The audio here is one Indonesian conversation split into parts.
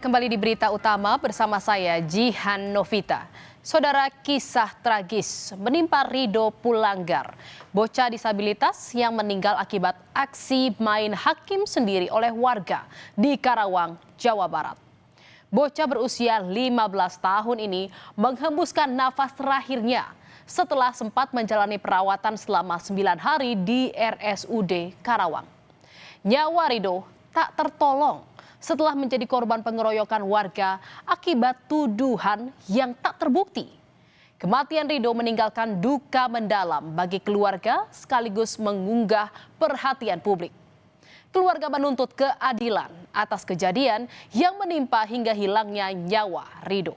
Kembali di berita utama bersama saya Jihan Novita. Saudara, kisah tragis menimpa Rido Pulanggar, bocah disabilitas yang meninggal akibat aksi main hakim sendiri oleh warga di Karawang, Jawa Barat. Bocah berusia 15 tahun ini menghembuskan nafas terakhirnya setelah sempat menjalani perawatan selama 9 hari di RSUD Karawang. Nyawa Rido tak tertolong setelah menjadi korban pengeroyokan warga akibat tuduhan yang tak terbukti. Kematian Rido meninggalkan duka mendalam bagi keluarga sekaligus mengunggah perhatian publik. Keluarga menuntut keadilan atas kejadian yang menimpa hingga hilangnya nyawa Rido.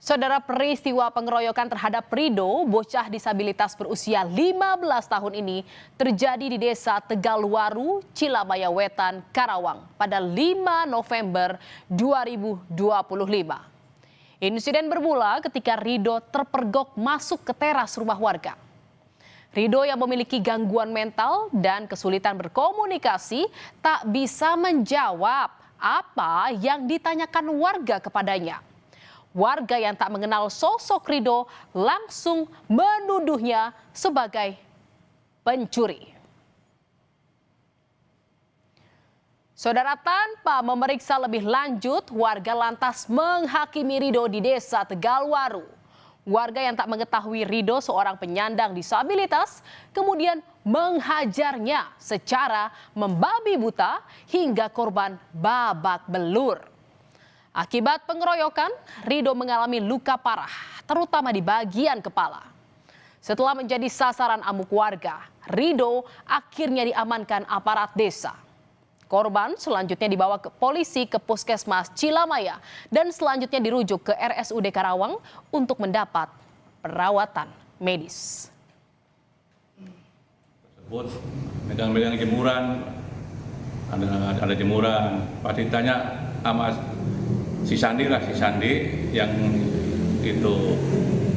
Saudara, peristiwa pengeroyokan terhadap Rido, bocah disabilitas berusia 15 tahun ini terjadi di Desa Tegalwaru, Cilamaya Wetan, Karawang pada 5 November 2025. Insiden bermula ketika Rido terpergok masuk ke teras rumah warga. Rido yang memiliki gangguan mental dan kesulitan berkomunikasi tak bisa menjawab apa yang ditanyakan warga kepadanya. Warga yang tak mengenal sosok Rido langsung menuduhnya sebagai pencuri. Saudara, tanpa memeriksa lebih lanjut, warga lantas menghakimi Rido di Desa Tegalwaru. Warga yang tak mengetahui Rido seorang penyandang disabilitas kemudian menghajarnya secara membabi buta hingga korban babak belur. Akibat pengeroyokan, Rido mengalami luka parah, terutama di bagian kepala. Setelah menjadi sasaran amuk warga, Rido akhirnya diamankan aparat desa. Korban selanjutnya dibawa ke polisi ke Puskesmas Cilamaya dan selanjutnya dirujuk ke RSUD Karawang untuk mendapat perawatan medis. Megang-megang jemuran, ada jemuran, pasti tanya sama si Sandi yang itu,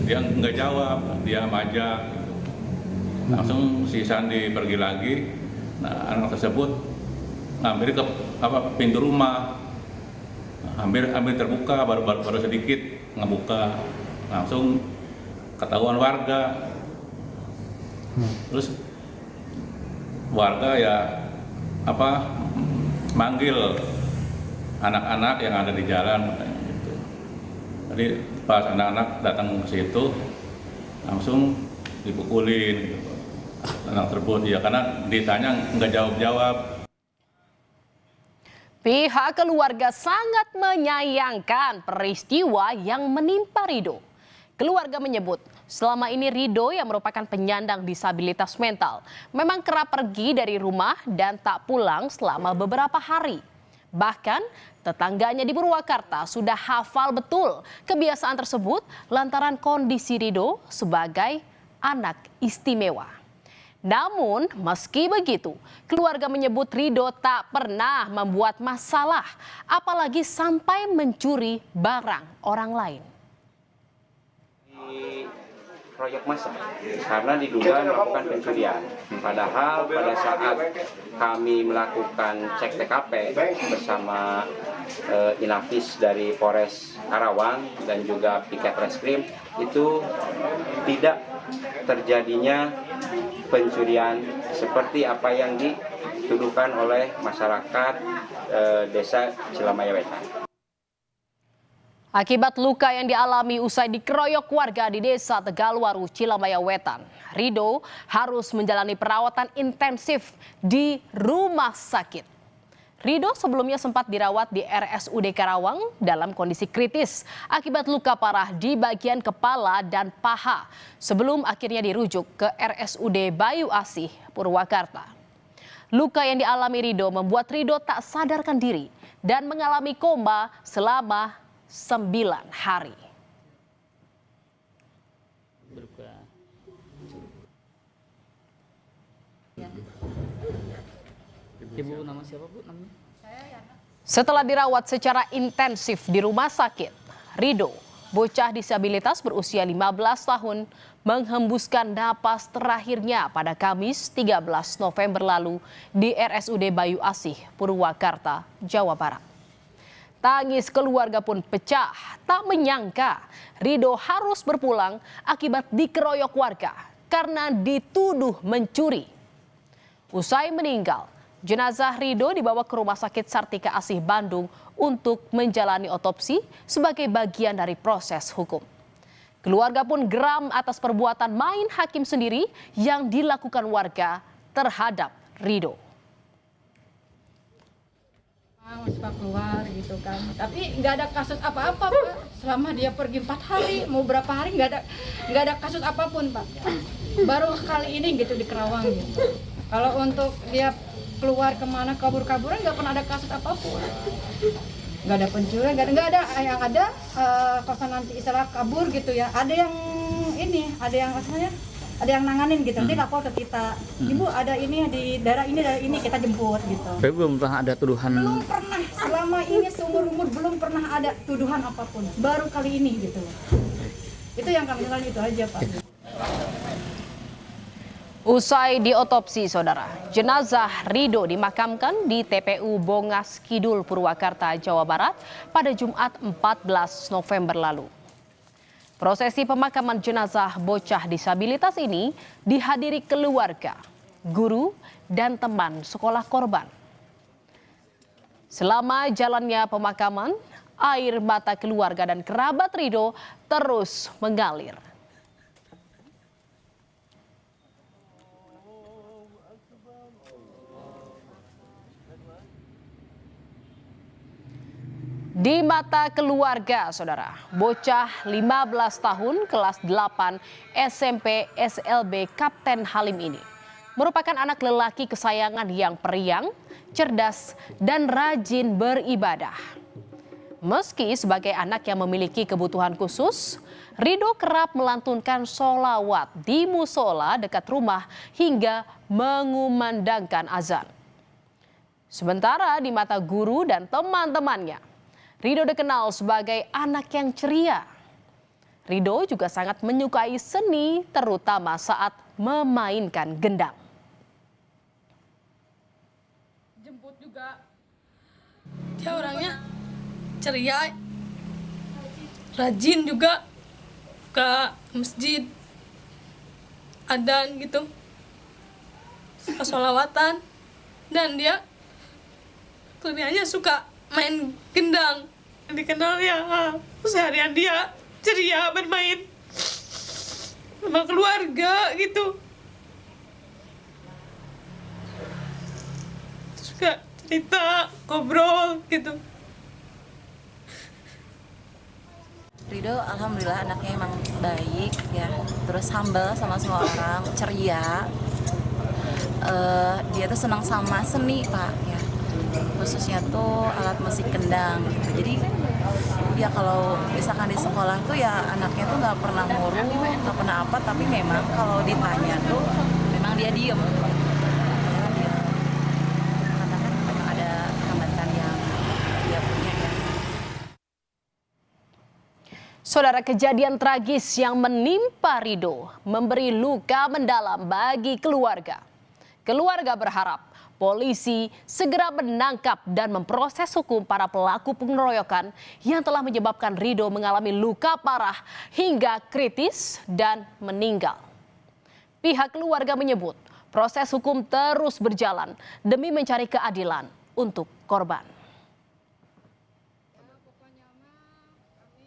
dia nggak jawab, diam aja. Langsung si Sandi pergi lagi. Nah, anak tersebut ngambil ke pintu rumah, hampir terbuka, baru sedikit ngebuka, langsung ketahuan warga. Terus warga ya manggil anak-anak yang ada di jalan gitu. Jadi pas anak-anak datang ke situ langsung dipukulin gitu. Anak tersebut ya karena ditanya nggak jawab. Pihak keluarga sangat menyayangkan peristiwa yang menimpa Rido. Keluarga menyebut selama ini Rido yang merupakan penyandang disabilitas mental memang kerap pergi dari rumah dan tak pulang selama beberapa hari. Bahkan tetangganya di Purwakarta sudah hafal betul kebiasaan tersebut lantaran kondisi Rido sebagai anak istimewa. Namun meski begitu, keluarga menyebut Rido tak pernah membuat masalah, apalagi sampai mencuri barang orang lain. Proyek massa karena diduga melakukan pencurian. Padahal pada saat kami melakukan cek TKP bersama Inafis dari Polres Karawang dan juga Piket Reskrim, itu tidak terjadinya pencurian seperti apa yang dituduhkan oleh masyarakat Desa Cilamaya Wetan. Akibat luka yang dialami usai dikeroyok warga di Desa Tegalwaru, Cilamaya Wetan, Rido harus menjalani perawatan intensif di rumah sakit. Rido sebelumnya sempat dirawat di RSUD Karawang dalam kondisi kritis akibat luka parah di bagian kepala dan paha sebelum akhirnya dirujuk ke RSUD Bayu Asih, Purwakarta. Luka yang dialami Rido membuat Rido tak sadarkan diri dan mengalami koma selama 9 hari. Ibu nama siapa, Bu? Namanya? Setelah dirawat secara intensif di rumah sakit, Rido, bocah disabilitas berusia 15 tahun, menghembuskan napas terakhirnya pada Kamis 13 November lalu di RSUD Bayu Asih, Purwakarta, Jawa Barat. Tangis keluarga pun pecah, tak menyangka Rido harus berpulang akibat dikeroyok warga karena dituduh mencuri. Usai meninggal, jenazah Rido dibawa ke Rumah Sakit Sartika Asih Bandung untuk menjalani otopsi sebagai bagian dari proses hukum. Keluarga pun geram atas perbuatan main hakim sendiri yang dilakukan warga terhadap Rido. Suka keluar gitu kan, tapi nggak ada kasus apa-apa Pak. Selama dia pergi 4 hari, mau berapa hari nggak ada kasus apapun Pak. Baru kali ini gitu di Kerawang gitu. Kalau untuk dia keluar kemana kabur-kaburan nggak pernah ada kasus apapun. Nggak ada pencurian, nggak ada yang ada kalau nanti istilah kabur gitu ya. Ada yang ini, ada yang rasanya ada yang nanganin gitu, nanti lapor ke kita, ibu ada ini di daerah ini kita jemput gitu. Tapi belum pernah ada tuduhan. Belum pernah, selama ini seumur umur belum pernah ada tuduhan apapun, baru kali ini gitu loh. Itu yang kami kenal itu aja Pak. Usai diotopsi, saudara, jenazah Rido dimakamkan di TPU Bongas Kidul, Purwakarta, Jawa Barat pada Jumat 14 November lalu. Prosesi pemakaman jenazah bocah disabilitas ini dihadiri keluarga, guru, dan teman sekolah korban. Selama jalannya pemakaman, air mata keluarga dan kerabat Rido terus mengalir. Di mata keluarga, saudara, bocah 15 tahun kelas 8 SMP SLB Kapten Halim ini merupakan anak lelaki kesayangan yang periang, cerdas, dan rajin beribadah. Meski sebagai anak yang memiliki kebutuhan khusus, Rido kerap melantunkan sholawat di musola dekat rumah hingga mengumandangkan azan. Sementara di mata guru dan teman-temannya, Rido dikenal sebagai anak yang ceria. Rido juga sangat menyukai seni, terutama saat memainkan gendang. Jemput juga, dia orangnya ceria, rajin juga ke masjid, adzan gitu, suka sholawatan, dan dia kelebihannya suka main gendang. Dikenal ya seharian dia ceria bermain sama keluarga gitu, suka cerita, ngobrol gitu. Rido alhamdulillah anaknya emang baik ya, terus humble sama semua orang, ceria. Dia tuh senang sama seni Pak ya, khususnya tuh alat musik kendang gitu. Jadi ya kalau misalkan di sekolah tuh ya anaknya tuh nggak pernah ngurung, nggak pernah apa, tapi memang kalau ditanya tuh memang dia diem. Karena kan memang ada hambatan yang dia punya ya. Saudara, kejadian tragis yang menimpa Rido memberi luka mendalam bagi keluarga. Keluarga berharap polisi segera menangkap dan memproses hukum para pelaku pengeroyokan yang telah menyebabkan Rido mengalami luka parah hingga kritis dan meninggal. Pihak keluarga menyebut proses hukum terus berjalan demi mencari keadilan untuk korban. Pokoknya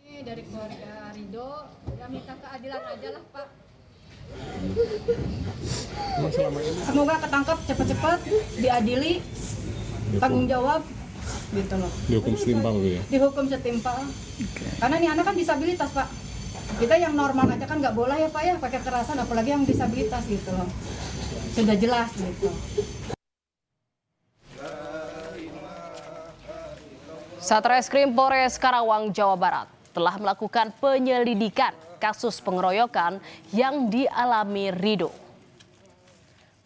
kami dari keluarga Rido ya minta keadilan aja lah Pak. Semoga ketangkap cepat-cepat, diadili, tanggung jawab gitu loh. Dihukum setimpal gitu ya? Dihukum setimpal. Karena ini anak kan disabilitas Pak. Kita yang normal aja kan nggak boleh ya Pak ya pakai kekerasan, apalagi yang disabilitas gitu loh. Sudah jelas gitu. Satreskrim Polres Karawang, Jawa Barat telah melakukan penyelidikan kasus pengeroyokan yang dialami Rido.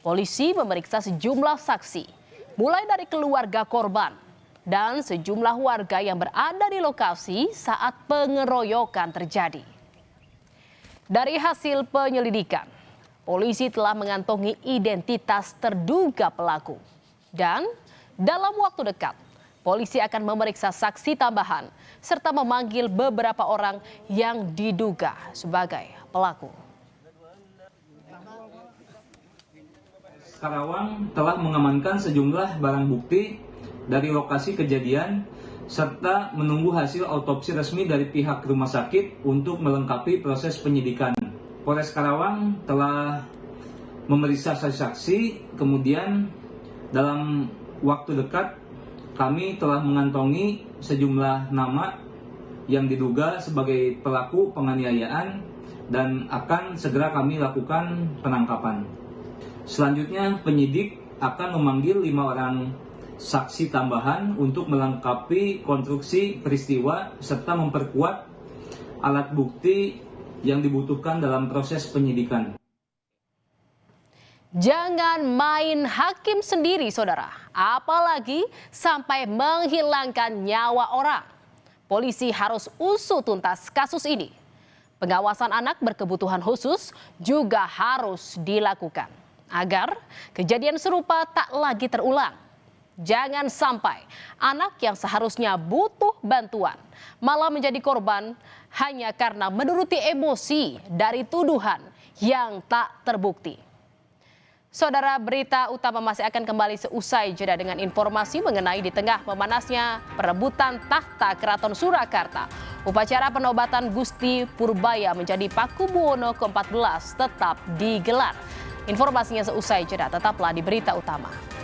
Polisi memeriksa sejumlah saksi, mulai dari keluarga korban dan sejumlah warga yang berada di lokasi saat pengeroyokan terjadi. Dari hasil penyelidikan, polisi telah mengantongi identitas terduga pelaku. Dan dalam waktu dekat, polisi akan memeriksa saksi tambahan serta memanggil beberapa orang yang diduga sebagai pelaku. Karawang telah mengamankan sejumlah barang bukti dari lokasi kejadian serta menunggu hasil autopsi resmi dari pihak rumah sakit untuk melengkapi proses penyidikan. Polres Karawang telah memeriksa saksi-saksi, kemudian dalam waktu dekat kami telah mengantongi sejumlah nama yang diduga sebagai pelaku penganiayaan dan akan segera kami lakukan penangkapan. Selanjutnya penyidik akan memanggil 5 orang saksi tambahan untuk melengkapi konstruksi peristiwa serta memperkuat alat bukti yang dibutuhkan dalam proses penyidikan. Jangan main hakim sendiri, saudara. Apalagi sampai menghilangkan nyawa orang. Polisi harus usut tuntas kasus ini. Pengawasan anak berkebutuhan khusus juga harus dilakukan agar kejadian serupa tak lagi terulang. Jangan sampai anak yang seharusnya butuh bantuan malah menjadi korban hanya karena menuruti emosi dari tuduhan yang tak terbukti. Saudara, berita utama masih akan kembali seusai jeda dengan informasi mengenai di tengah memanasnya perebutan tahta Keraton Surakarta. Upacara penobatan Gusti Purbaya menjadi Pakubuwono ke-14 tetap digelar. Informasinya seusai jeda, tetaplah di berita utama.